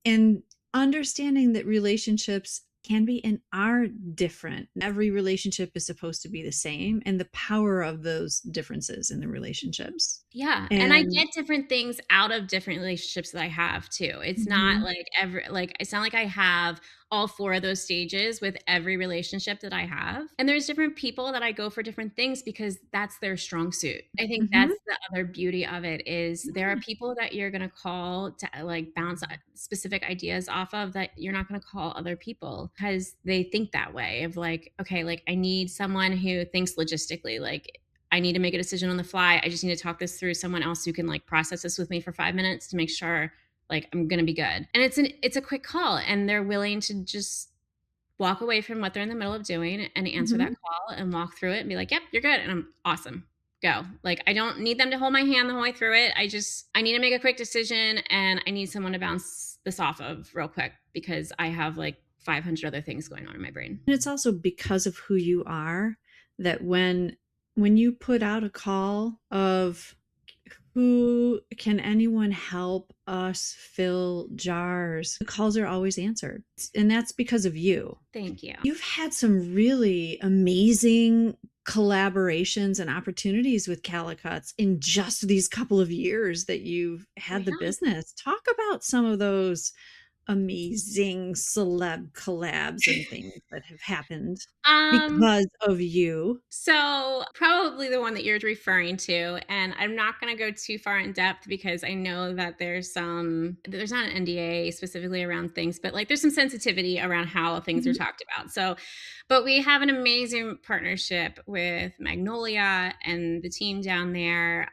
understanding that relationships can be and are different. Every relationship is supposed to be the same, and the power of those differences in the relationships. Yeah, and I And get different things out of different relationships that I have too. It's not Mhm. like every like it's not like I have all four of those stages with every relationship that I have. And there's different people that I go for different things because that's their strong suit. I think Mhm. that's the other beauty of it is there are Yeah. people that you're going to call to like bounce specific ideas off of that you're not going to call other people because they think that way of like okay, like I need someone who thinks logistically like I need to make a decision on the fly. I just need to talk this through someone else who can like process this with me for 5 minutes to make sure like I'm gonna be good. And it's a quick call and they're willing to just walk away from what they're in the middle of doing and answer that Mhm. call and walk through it and be like, yep, you're good. And I'm awesome. Go. Like I don't need them to hold my hand the whole way through it. I need to make a quick decision and I need someone to bounce this off of real quick because I have like 500 other things going on in my brain. And it's also because of who you are that when you put out a call of who can anyone help us fill jars, the calls are always answered. And that's because of you. Thank you. You've had some really amazing collaborations and opportunities with Calicutts in just these couple of years that you've We had the have. business. Talk about some of those amazing celeb collabs and things that have happened Um, because of you. So, probably the one that you're referring to, and I'm not gonna go too far in depth because I know that there's not an NDA specifically around things, but, like, there's some sensitivity around how things are Mhm. talked about, so but we have an amazing partnership with Magnolia and the team down there.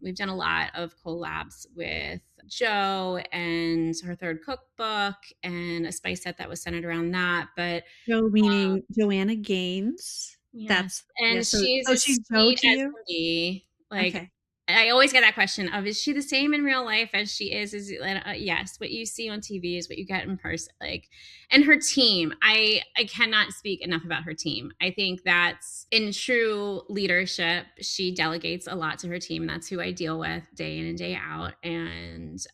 We've done a lot of collabs with Jo and her 3rd cookbook and a spice set that was centered around that, but Jo meaning Joanna Gaines. Yes, That's yeah, and she's so as she's Joe sweet to as you? can be. Like, Okay. I always get that question of, "Is she the same in real life as she is?" Yes, what you see on TV is what you get in person, like, and her team, I cannot speak enough about her team. I think that's in true leadership, she delegates a lot to her team, and that's who I deal with day in and day out, and,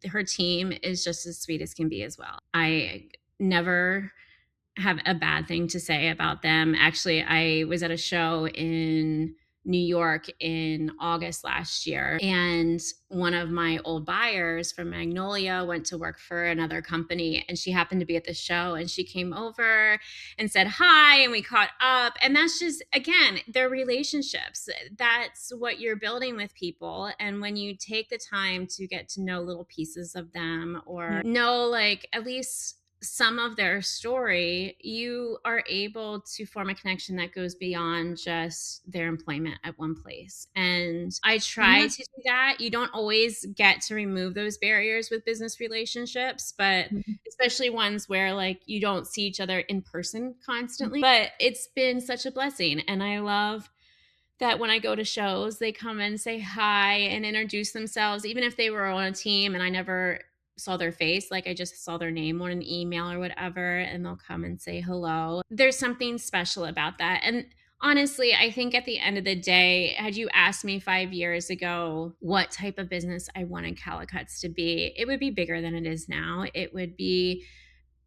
her team is just as sweet as can be as well. I never have a bad thing to say about them. Actually, I was at a show in New York in August last year, and one of my old buyers from Magnolia went to work for another company, and she happened to be at the show, and she came over and said hi, and we caught up. And that's just, again, their relationships. That's what you're building with people. And when you take the time to get to know little pieces of them, or Yeah. know, like, at least some of their story, you are able to form a connection that goes beyond just their employment at one place. And I And try to do that. You don't always get to remove those barriers with business relationships, but Mhm. especially ones where, like, you don't see each other in person constantly. But it's been such a blessing. And I love that when I go to shows, they come and say hi and introduce themselves, even if they were on a team and I never saw their face, like I just saw their name on an email or whatever, and they'll come and say hello. There's something special about that. And honestly, I think at the end of the day, had you asked me 5 years ago what type of business I wanted Calicutts to be, it would be bigger than it is now. It would be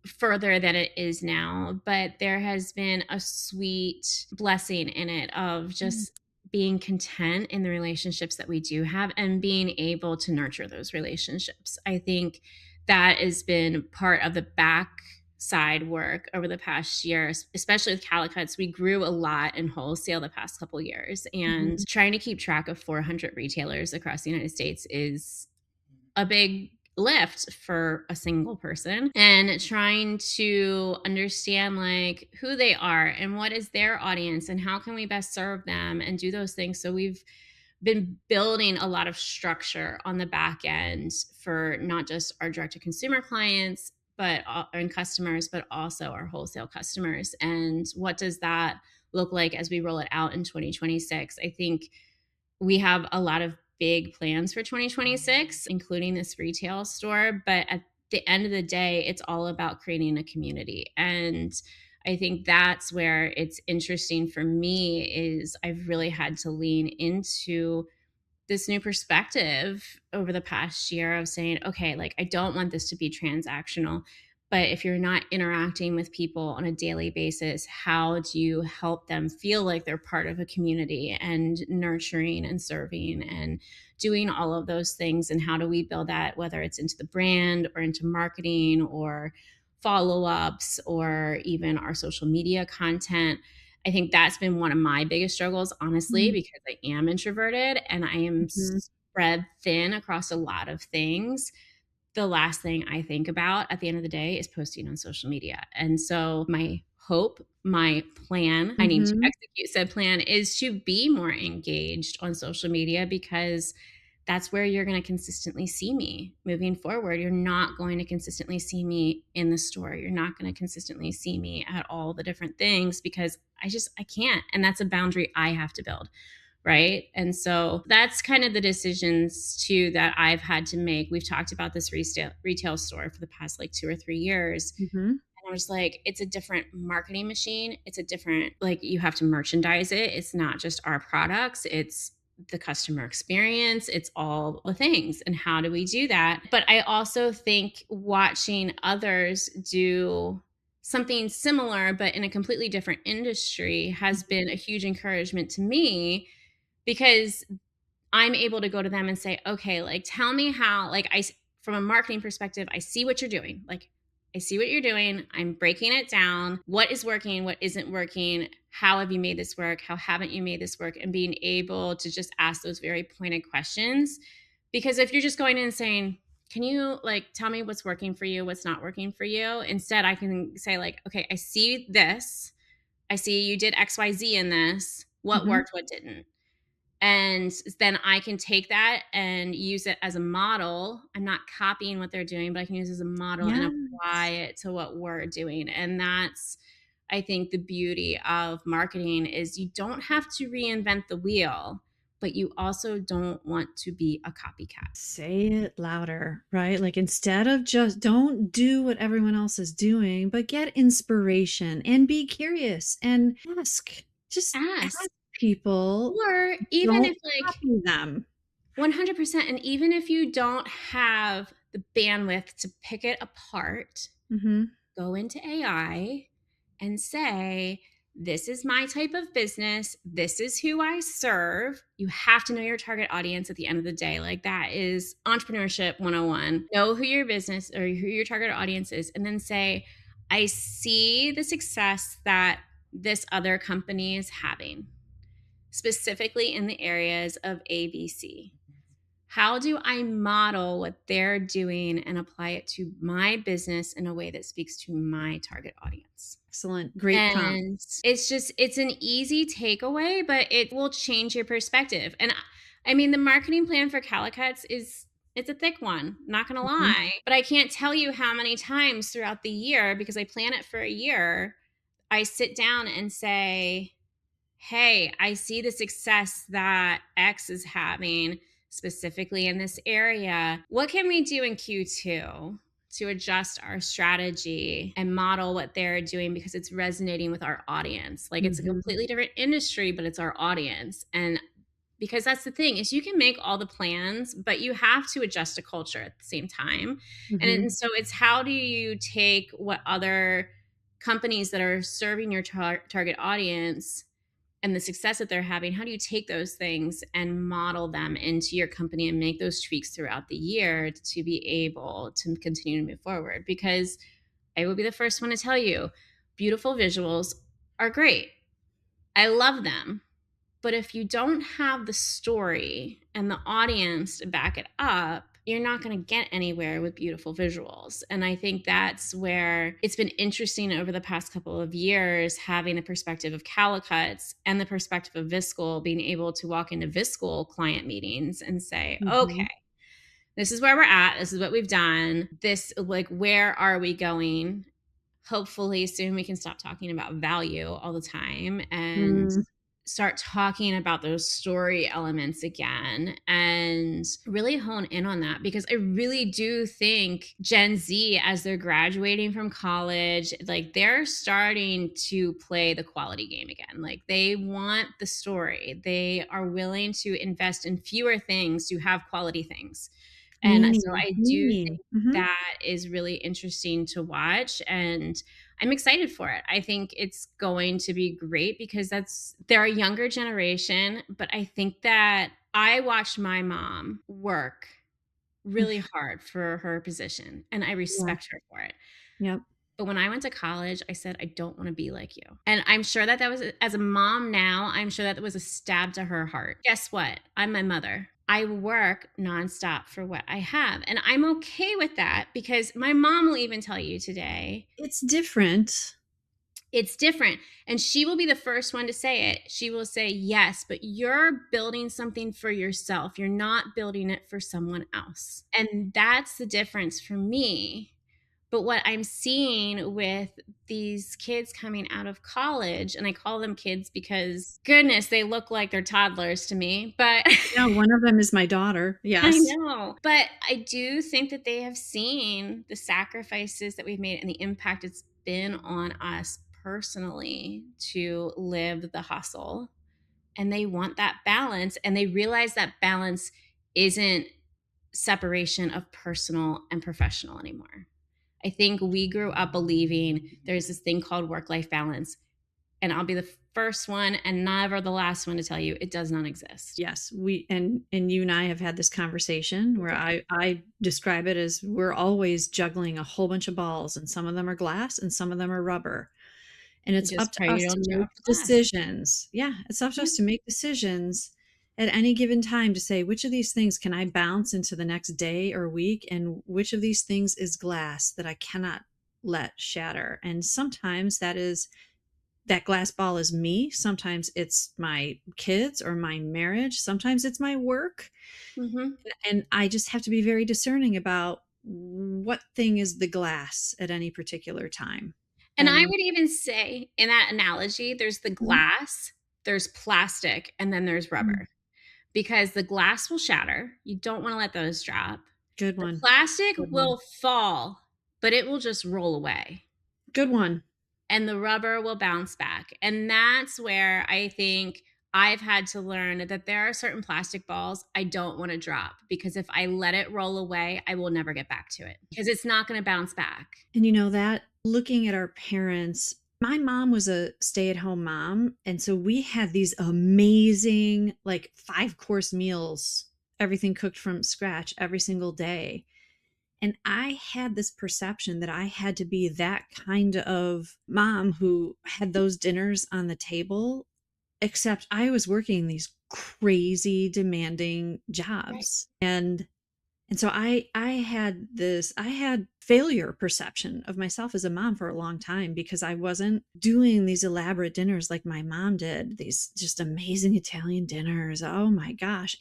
further than it is now, but there has been a sweet blessing in it of Mhm. just being content in the relationships that we do have and being able to nurture those relationships. I think that has been part of the backside work over the past year, especially with Calicutts. We grew a lot in wholesale the past couple years, and Mhm. trying to keep track of 400 retailers across the United States is a big lift for a single person, and trying to understand, like, who they are and what is their audience and how can we best serve them and do those things. So we've been building a lot of structure on the back end for not just our direct to consumer clients but and customers, but also our wholesale customers. And what does that look like as we roll it out in 2026? I think we have a lot of big plans for 2026, including this retail store. But at the end of the day, it's all about creating a community. And I think that's where it's interesting for me is I've really had to lean into this new perspective over the past year of saying, okay, like, I don't want this to be transactional. But if you're not interacting with people on a daily basis, how do you help them feel like they're part of a community and nurturing and serving and doing all of those things? And how do we build that, whether it's into the brand or into marketing or follow ups or even our social media content? I think that's been one of my biggest struggles, honestly, Mhm. because I am introverted and I am Mhm. spread thin across a lot of things. The last thing I think about at the end of the day is posting on social media. And so my hope, my plan, I need to Mhm. execute said plan, is to be more engaged on social media, because that's where you're going to consistently see me moving forward. You're not going to consistently see me in the store. You're not going to consistently see me at all the different things, because I can't. And that's a boundary I have to build. Right. And so that's kind of the decisions too that I've had to make. We've talked about this retail store for the past like 2 or 3 years. Mhm. And I was like, it's a different marketing machine. It's a different, like, you have to merchandise it. It's not just our products, it's the customer experience, it's all the things. And how do we do that? But I also think watching others do something similar, but in a completely different industry, has been a huge encouragement to me, because I'm able to go to them and say, okay, like, tell me how, like, from a marketing perspective, I see what you're doing. Like, I see what you're doing. I'm breaking it down. What is working? What isn't working? How have you made this work? How haven't you made this work? And being able to just ask those very pointed questions. Because if you're just going in and saying, can you, like, tell me what's working for you, what's not working for you? Instead, I can say, like, okay, I see this. I see you did XYZ in this. What Mhm. worked? What didn't? And then I can take that and use it as a model. I'm not copying what they're doing, but I can use it as a model and apply Yes. it to what we're doing. And that's I think the beauty of marketing is you don't have to reinvent the wheel, but you also don't want to be a copycat. Say it louder, right? Like instead of just don't do what everyone else is doing, but get inspiration and be curious and ask. Just ask Ask. people. Or even Don't if like copy them. 100%, and even if you don't have the bandwidth to pick it apart, Mhm. go into AI and say, this is my type of business. This is who I serve. You have to know your target audience at the end of the day. Like that is entrepreneurship 101. Know who your business or who your target audience is, and then say, I see the success that this other company is having, specifically in the areas of ABC. How do I model what they're doing and apply it to my business in a way that speaks to my target audience? Excellent. Great prompt. And it's an easy takeaway, but it will change your perspective. And I mean, the marketing plan for Calicutts it's a thick one, not gonna Mhm. lie. But I can't tell you how many times throughout the year, because I plan it for a year, I sit down and say, hey, I see the success that X is having specifically in this area. What can we do in Q2 to adjust our strategy and model what they're doing because it's resonating with our audience? Like it's a Mhm. completely different industry, but it's our audience. And because that's the thing is you can make all the plans, but you have to adjust a culture at the same time. And Mhm. so it's how do you take what other companies that are serving your target audience and the success that they're having, how do you take those things and model them into your company and make those tweaks throughout the year to be able to continue to move forward? Because I will be the first one to tell you, beautiful visuals are great. I love them. But if you don't have the story and the audience to back it up, you're not going to get anywhere with beautiful visuals. And I think that's where it's been interesting over the past couple of years, having the perspective of Calicutts and the perspective of Viscul, being able to walk into Viscul client meetings and say, okay, Mhm. this is where we're at. This is what we've done. This, like, where are we going? Hopefully soon we can stop talking about value all the time and Mm. start talking about those story elements again and really hone in on that, because I really do think Gen Z, as they're graduating from college, like they're starting to play the quality game again. Like they want the story. They are willing to invest in fewer things to have quality things. And so Meaning, I do meaning. think Mhm. that is really interesting to watch, and I'm excited for it. I think it's going to be great because they're a younger generation, but I think that I watched my mom work really hard for her position and I Yeah. respect her for it. Yep. But when I went to college, I said, I don't want to be like you. And I'm sure that that was, as a mom now, I'm sure that was a stab to her heart. Guess what? I'm my mother. I work nonstop for what I have. And I'm okay with that because my mom will even tell you today, It's different. it's different. And she will be the first one to say it. She will say, yes, but you're building something for yourself. You're not building it for someone else. And that's the difference for me. But what I'm seeing with these kids coming out of college, and I call them kids because goodness, they look like they're toddlers to me, but Yeah, one of them is my daughter. I Yes. know. But I do think that they have seen the sacrifices that we've made and the impact it's been on us personally to live the hustle. And they want that balance. And they realize that balance isn't separation of personal and professional anymore. I think we grew up believing there's this thing called work life balance. And I'll be the first one and never the last one to tell you it does not exist. Yes, we and you and I have had this conversation where Right. I describe it as we're always juggling a whole bunch of balls, and some of them are glass and some of them are rubber. And And it's up just to pray you us to don't make drop the glass. decisions. Yeah, it's up to Yeah. us to make decisions at any given time to say which of these things can I bounce into the next day or week, and which of these things is glass that I cannot let shatter. And sometimes that glass ball is me. Sometimes it's my kids or my marriage. Sometimes it's my work. Hmm. And I just have to be very discerning about what thing is the glass at any particular time. And I would even say in that analogy, there's the Mhm. glass, there's plastic, and then there's Mm. rubber because the glass will shatter. You don't want to let those drop. Good The one. plastic Good one. will fall, but it will just roll away. Good one. And the rubber will bounce back. And that's where I think I've had to learn that there are certain plastic balls I don't want to drop because if I let it roll away, I will never get back to it because it's not going to bounce back. And you know that looking at our parents, my mom was a stay-at-home mom, and so we had these amazing like 5-course meals, everything cooked from scratch every single day. And I had this perception that I had to be that kind of mom who had those dinners on the table, except I was working these crazy demanding Right. jobs. And so I had failure perception of myself as a mom for a long time because I wasn't doing these elaborate dinners like my mom did, these just amazing Italian dinners. Oh my gosh.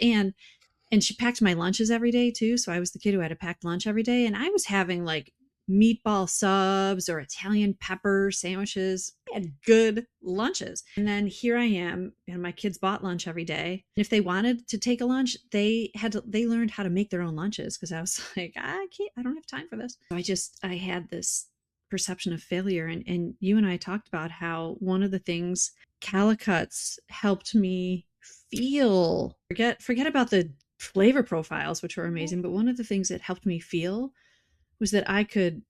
And she packed my lunches every day too, so I was the kid who had to pack lunch every day, and I was having, like, meatball subs or Italian pepper sandwiches. I had good lunches, and then here I am, and my kids bought lunch every day, and if they wanted to take a lunch, they learned how to make their own lunches because I was like, I don't have time for this." So I had this perception of failure, and you and I talked about how one of the things Calicutts helped me feel forget about the flavor profiles, which were amazing. But one of the things that helped me feel was that I could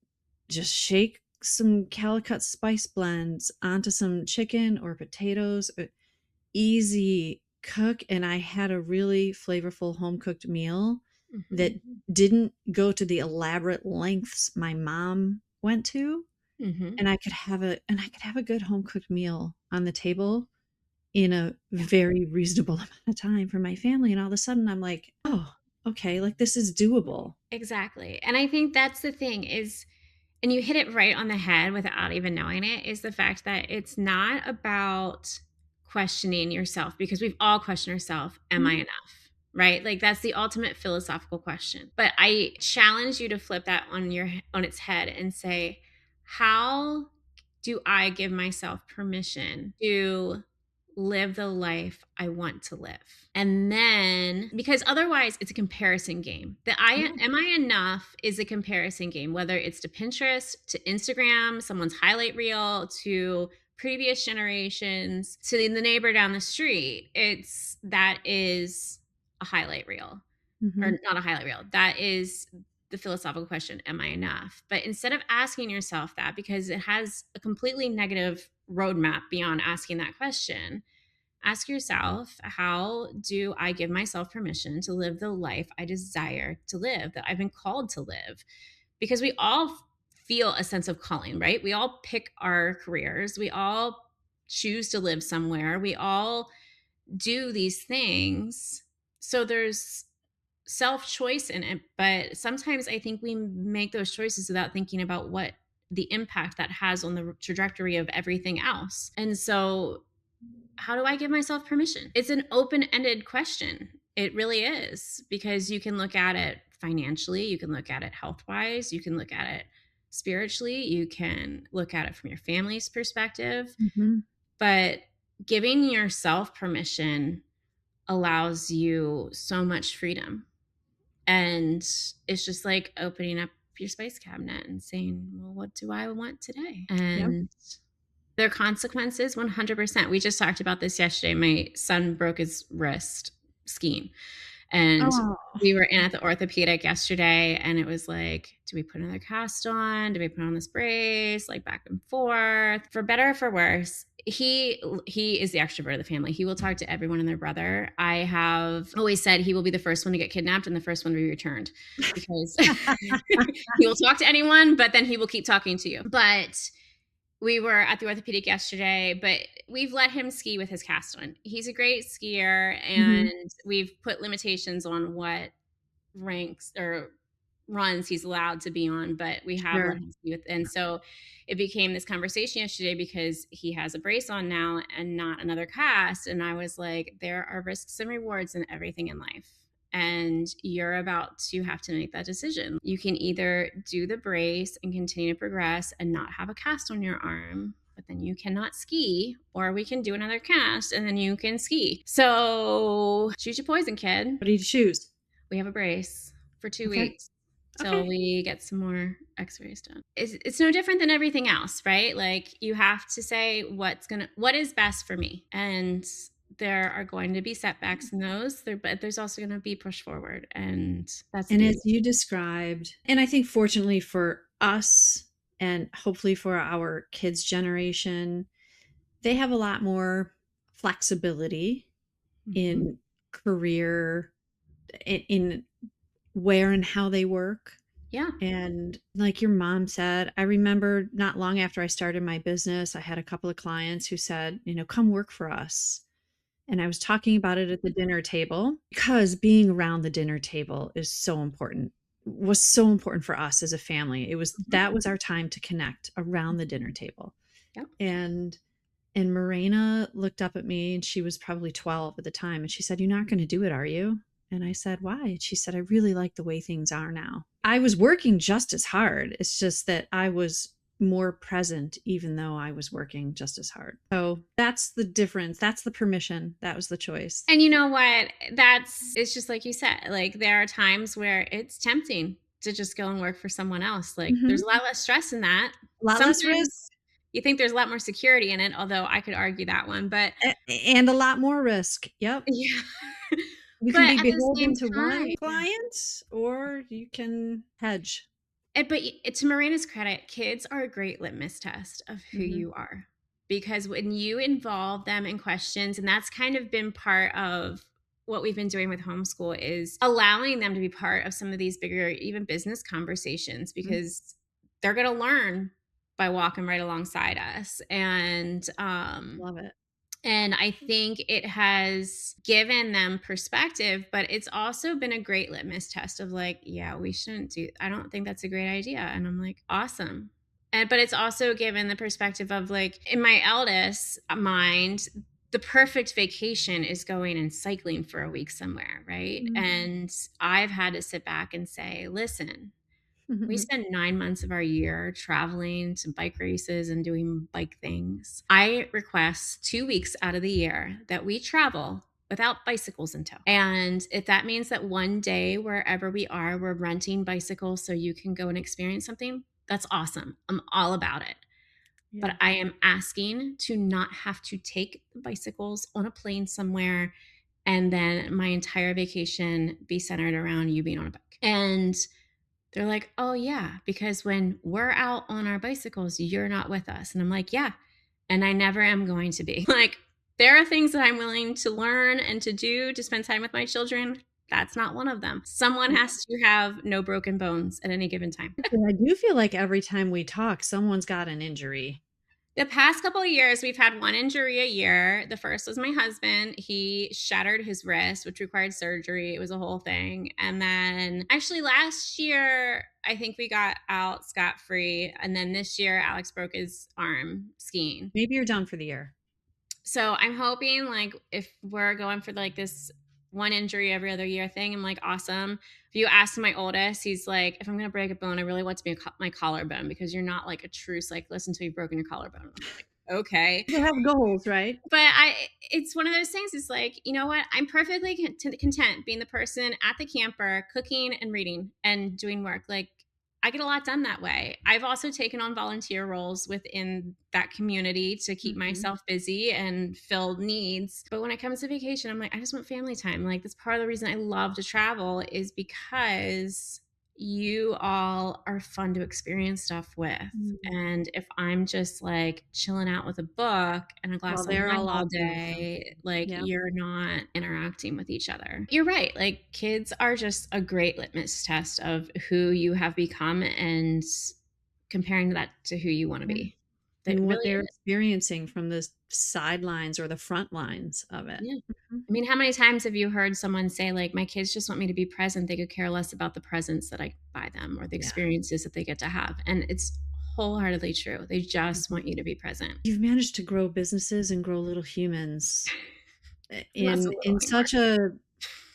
just shake some Calicut spice blends onto some chicken or potatoes, easy cook. And I had a really flavorful home cooked meal that Mhm. didn't go to the elaborate lengths my mom went to. Mhm. And I could have a good home cooked meal on the table in a Yeah. very reasonable amount of time for my family, and all of a sudden, I'm like, "Oh, okay, like, this is doable." Exactly. And I think that's the thing is and you hit it right on the head without even knowing it is the fact that it's not about questioning yourself because we've all questioned ourselves, am I Mhm, enough? Right? Like that's the ultimate philosophical question. But I challenge you to flip that on its head and say, how do I give myself permission to live the life I want to live? And then because otherwise it's a comparison game. The I yeah, am I enough is a comparison game, whether it's to Pinterest, to Instagram, someone's highlight reel, to previous generations, to the neighbor down the street. That is a highlight reel or mhm, not a highlight reel. That is the philosophical question, am I enough? But instead of asking yourself that, because it has a completely negative roadmap beyond asking that question, ask yourself, how do I give myself permission to live the life I desire to live, that I've been called to live? Because we all feel a sense of calling, right? We all pick our careers. We all choose to live somewhere. We all do these things. So there's self choice in it. But sometimes I think we make those choices without thinking about what the impact that has on the trajectory of everything else. And so how do I give myself permission? It's an open ended question. It really is because you can look at it financially, you can look at it health wise, you can look at it spiritually, you can look at it from your family's perspective. mhm, But giving yourself permission allows you so much freedom. And it's just like opening up your spice cabinet and saying, well, what do I want today? yep. And there are consequences 100%. We just talked about this yesterday. My son broke his wrist skiing. And Oh, we were in at the orthopedic yesterday, and it was like, do we put another cast on? Do we put on this brace? Like back and forth. For better or for worse, he is the extrovert of the family. He will talk to everyone and their brother. I have always said he will be the first one to get kidnapped and the first one to be returned because he will talk to anyone, but then he will keep talking to you. But we were at the orthopedic yesterday, but we've let him ski with his cast on. He's a great skier, mhm, and we've put limitations on what ranks or runs he's allowed to be on, but we have sure. let him ski with. And so it became this conversation yesterday because he has a brace on now and not another cast. And I was like, there are risks and rewards in everything in life. and you're about to have to make that decision. You can either do the brace and continue to progress and not have a cast on your arm, but then you cannot ski, or we can do another cast and then you can ski. So choose your poison, kid. What do you choose? We have a brace for 2 Okay. weeks Okay. till we get some more x-rays done. It's no different than everything else, right? Like, you have to say what is best for me. And there are going to be setbacks in those there, but there's also going to be push forward, and that's the And beauty. as you described, and I think fortunately for us and hopefully for our kids' generation, they have a lot more flexibility Mhm. in career, in where and how they work. Yeah. And like your mom said, I remember not long after I started my business, I had a couple of clients who said, come work for us. And I was talking about it at the dinner table because being around the dinner table is so important, was so important for us as a family. Mhm. That was our time to connect around the dinner table. Yep. And and Morena looked up at me, and she was probably 12 at the time, and she said, "You're not going to do it, are you?" And I said, "Why?" And she said, "I really like the way things are now." I was working just as hard. It's just that I was more present, even though I was working just as hard. So that's the difference. That's the permission. That was the choice. And you know what? It's just like you said, like, there are times where it's tempting to just go and work for someone else. Like, there's a Hmm. lot less stress in that. A lot less Sometimes risk you think there's a lot more security in it, although I could argue that one, but and a lot more risk. Yep. yeah. You can But be at the same beholden to one time, client, or you can hedge. to Marina's credit, kids are a great litmus test of who Hmm. you are, because when you involve them in questions, and that's kind of been part of what we've been doing with homeschool, is allowing them to be part of some of these bigger, even business conversations, because they're going to learn by walking right alongside us. Love it. And I think it has given them perspective, but it's also been a great litmus test of like, yeah, I don't think that's a great idea. And I'm like, awesome. But it's also given the perspective of like, in my eldest mind, the perfect vacation is going and cycling for a week somewhere, right? Mhm. And I've had to sit back and say, listen, we Mhm. spend 9 months of our year traveling to bike races and doing bike things. I request 2 weeks out of the year that we travel without bicycles in tow. And if that means that one day, wherever we are, we're renting bicycles so you can go and experience something, that's awesome. I'm all about it. But Yeah. I am asking to not have to take the bicycles on a plane somewhere and then my entire vacation be centered around you being on a bike. And they're like, "Oh, yeah, because when we're out on our bicycles, you're not with us." And I'm like, "Yeah, and I never am going to be." Like, there are things that I'm willing to learn and to do to spend time with my children. That's not one of them. Someone Yeah. has to have no broken bones at any given time. I do feel like every time we talk, someone's got an injury. The past couple of years, we've had one injury a year. The first was my husband. He shattered his wrist, which required surgery. It was a whole thing. And then actually last year, I think we got out scot free. And then this year, Alex broke his arm skiing. Maybe you're done for the year. So I'm hoping, like, if we're going for like this one injury every other year thing, I'm like, awesome. If you ask my oldest, he's like, if I'm going to break a bone, I really want it to be my collarbone, because you're not like a true cyclist until you've broken your collarbone. I'm like, okay. People have goals, right? But it's one of those things. It's like, you know what? I'm perfectly content being the person at the camper, cooking and reading and doing work. Like, I get a lot done that way. I've also taken on volunteer roles within that community to keep Mhm. myself busy and fill needs. But when it comes to vacation, I'm like, I just want family time. Like, that's part of the reason I love to travel, is because you all are fun to experience stuff with. Mhm. And if I'm just like chilling out with a book and a Well, glass of they're wine all all options. day, like, Yeah. you're not interacting with each other. You're right. Like, kids are just a great litmus test of who you have become, and comparing that to who you want to Yeah. be. That And what really they're is. experiencing from the sidelines or the front lines of it. Yeah. Mhm. I mean, how many times have you heard someone say, like, my kids just want me to be present? They could care less about the presents that I buy them or the Yeah. experiences that they get to have. And it's wholeheartedly true. They just Mhm. want you to be present. You've managed to grow businesses and grow little humans Less a in little anymore. such a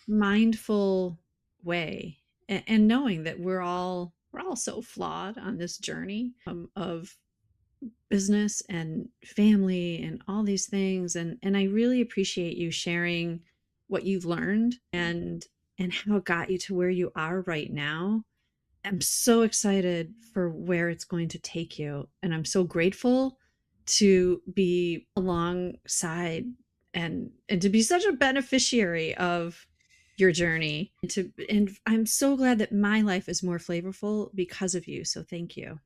mindful way, and knowing that we're all so flawed on this journey of business and family and all these things, and I really appreciate you sharing what you've learned and how it got you to where you are right now. I'm so excited for where it's going to take you. And I'm so grateful to be alongside and to be such a beneficiary of your journey. And I'm so glad that my life is more flavorful because of you. So thank you.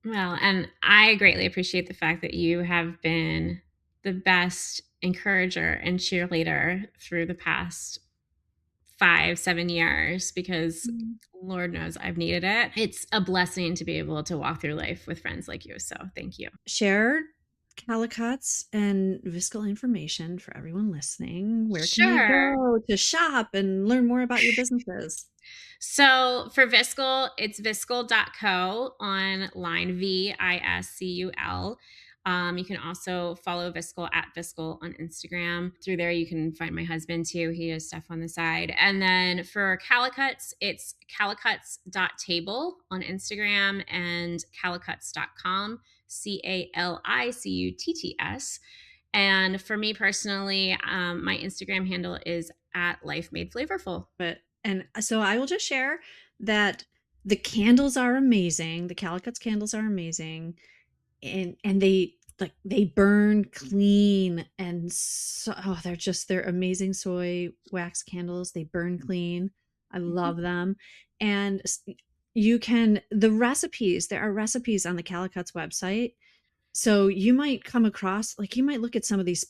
Well, and I greatly appreciate the fact that you have been the best encourager and cheerleader through the past 5, 7 years because Mm. Lord knows I've needed it. It's a blessing to be able to walk through life with friends like you. So thank you. Share Calicutts and Viscul information for everyone listening. Where can they Sure. go to shop and learn more about your businesses? So for Viscul, it's viscul.co on line Viscul. You can also follow Viscul at Viscul on Instagram. Through there, you can find my husband too. He does stuff on the side. And then for Calicutts, it's calicutts.table on Instagram and calicutts.com, Calicutts. And for me personally, my Instagram handle is at Life Made Flavorful. But and so I will just share that the candles are amazing. The Calicutts candles are amazing, and they burn clean, and so they're amazing soy wax candles. They burn clean. I love them. And you can the recipes. There are recipes on the Calicutts website, so you might come across, like, you might look at some of these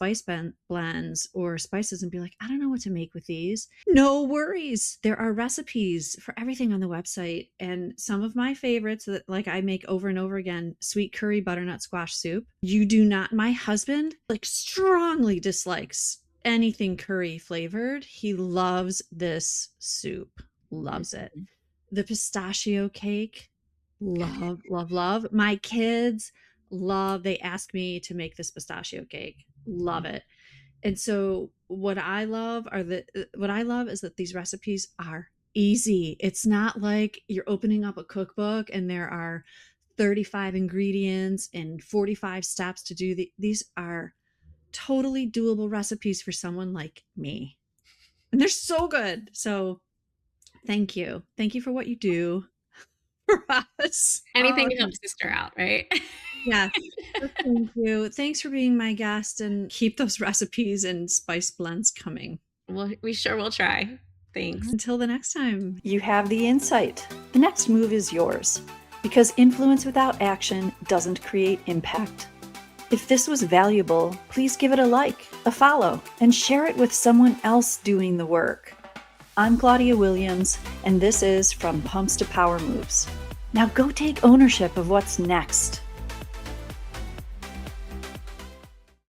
blends or spices and be like, I don't know what to make with these. No worries. There are recipes for everything on the website. And some of my favorites that, like, I make over and over again, sweet curry butternut squash soup. You do not, my husband, like, strongly dislikes anything curry flavored. He loves this soup, loves it. Mhm. The pistachio cake, love, love, love. My kids love, they ask me to make this pistachio cake, love it. And so what I love is that these recipes are easy. It's not like you're opening up a cookbook and there are 35 ingredients and 45 steps to do these are totally doable recipes for someone like me, and they're so good. So thank you for what you do for us. Anything Oh, to help sister out, right? yes. Thank you. Thanks for being my guest, and keep those recipes and spice blends coming. Well, we sure will try. Thanks. Until the next time. You have the insight. The next move is yours, because influence without action doesn't create impact. If this was valuable, please give it a like, a follow, and share it with someone else doing the work. I'm Claudia Williams, and this is From Pumps to Power Moves. Now go take ownership of what's next.